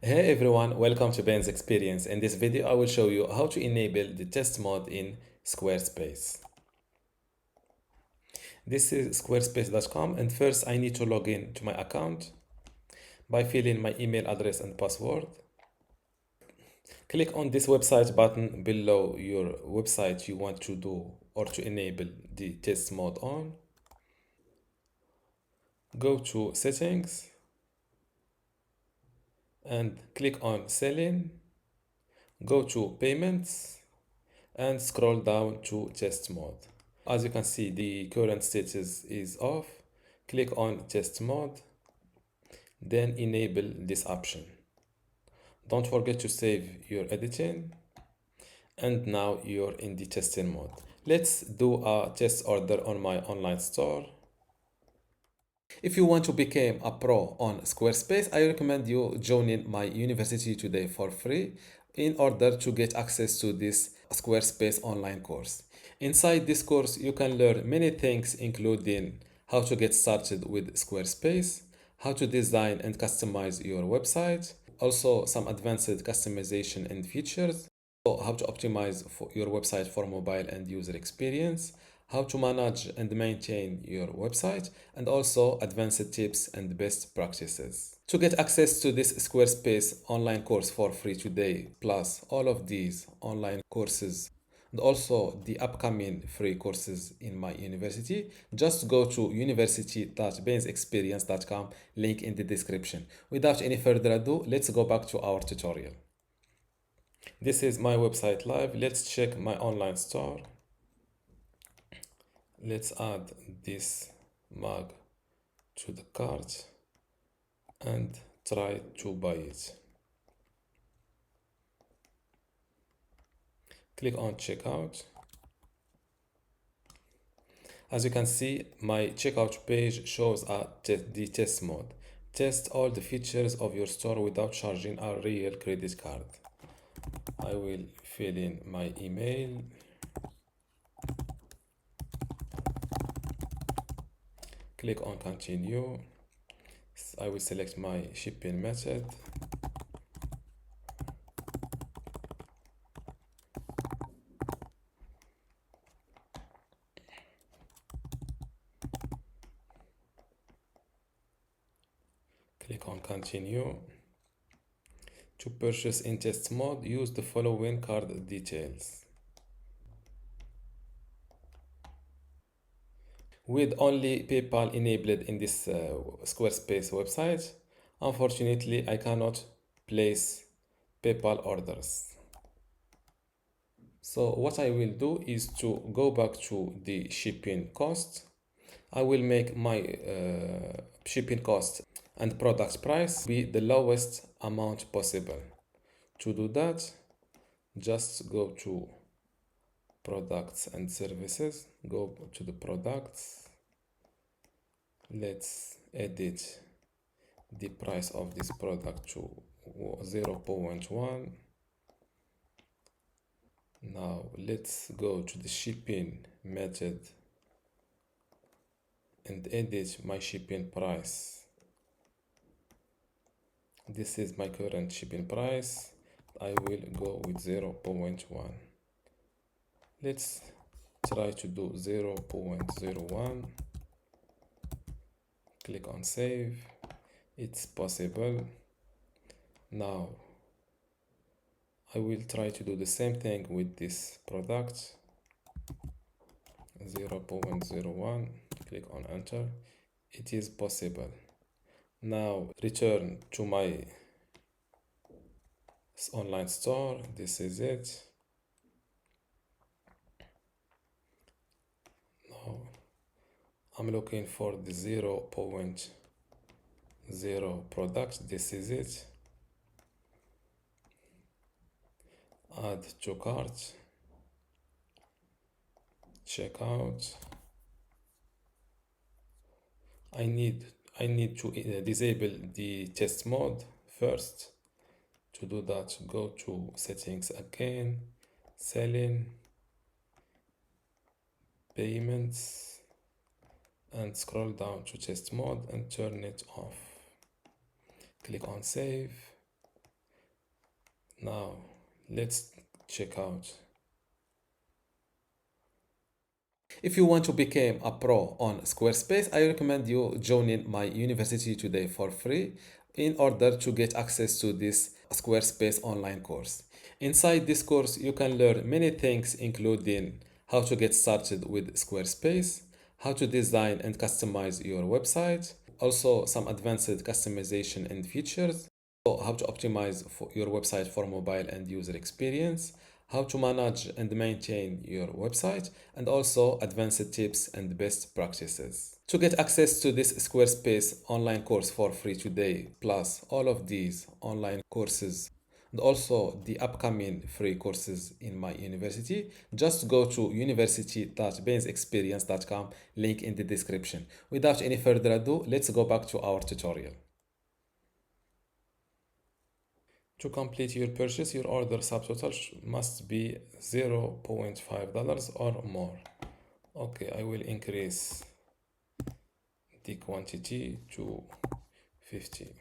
Hey everyone, welcome to Ben's Experience. In this video, I will show you how to enable the test mode in Squarespace. This is squarespace.com, and first I need to log in to my account by filling my email address and password. Click on this website button below your website you want to do or to enable the test mode on. Go to settings and click on selling. Go to payments and scroll down to test mode. As you can see, the current status is off. Click on test mode, then enable this option. Don't forget to save your editing, and now you're in the testing mode. Let's do a test order on my online store. If you want to become a pro on Squarespace, I recommend you joining my university today for free in order to get access to this Squarespace online course. Inside this course, you can learn many things, including how to get started with Squarespace, how to design and customize your website, also some advanced customization and features, how to optimize for your website for mobile and user experience, how to manage and maintain your website, and also advanced tips and best practices. To get access to this Squarespace online course for free today, plus all of these online courses and also the upcoming free courses in my university, just go to university.bainsexperience.com, link in the description. Without any further ado, let's go back to our tutorial. This is my website live. Let's check my online store. Let's add this mug to the cart and try to buy it. Click on checkout. As you can see, my checkout page shows the test mode. Test all the features of your store without charging a real credit card. I will fill in my email. Click on continue. I will select my shipping method. Click on continue. To purchase in test mode, use the following card details. With only PayPal enabled in this Squarespace website, unfortunately, I cannot place PayPal orders. So what I will do is to go back to the shipping cost. I will make my shipping cost and product price be the lowest amount possible. To do that, just go to products and services, go to the products. Let's edit the price of this product to 0.1. Now let's go to the shipping method and edit my shipping price. This is my current shipping price. I will go with 0.1. Let's try to do 0.01. Click on save. It's possible. Now I will try to do the same thing with this product. 0.01. Click on enter. It is possible. Now return to my online store. This is it. Now I'm looking for the 0.0 product. This is it. Add to cart. Checkout. I need to disable the test mode first. To do that, go to settings again, selling, payments, and scroll down to test mode and turn it off. Click on save. Now let's check out. If you want to become a pro on Squarespace, I recommend you joining my university today for free in order to get access to this Squarespace online course. Inside this course, you can learn many things, including how to get started with Squarespace, how to design and customize your website, also some advanced customization and features, how to optimize for your website for mobile and user experience, how to manage and maintain your website, and also advanced tips and best practices. To get access to this Squarespace online course for free today, plus all of these online courses and also the upcoming free courses in my university, just go to university.bainsexperience.com, link in the description. Without any further ado, let's go back to our tutorial. To complete your purchase, your order subtotal must be $0.5 or more. Okay, I will increase the quantity to 50.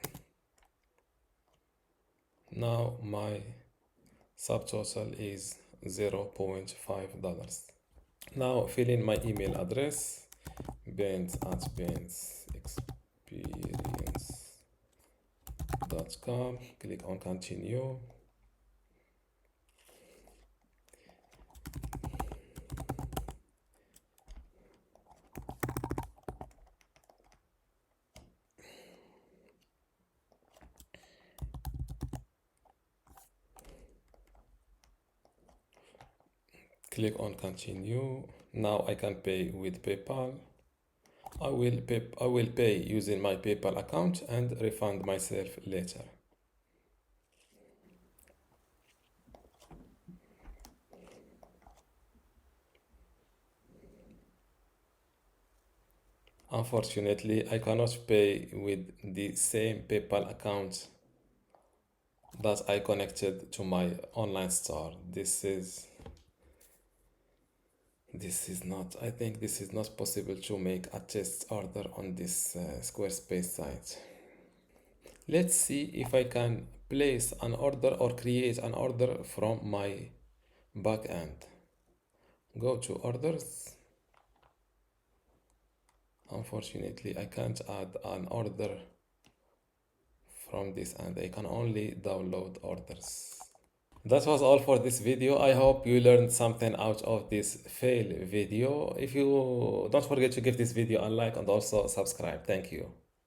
Now my subtotal is $0.5. Now fill in my email address, benz@bainsexperience.com. Click on continue. Click on continue. Now I can pay with PayPal. I will pay using my PayPal account and refund myself later. Unfortunately, I cannot pay with the same PayPal account that I connected to my online store. This is not, I think this is not possible to make a test order on this Squarespace site. Let's see if I can place an order or create an order from my backend. Go to orders. Unfortunately, I can't add an order from this end. I can only download orders. That was all for this video. I hope you learned something out of this fail video. If you don't forget to give this video a like and also subscribe. Thank you.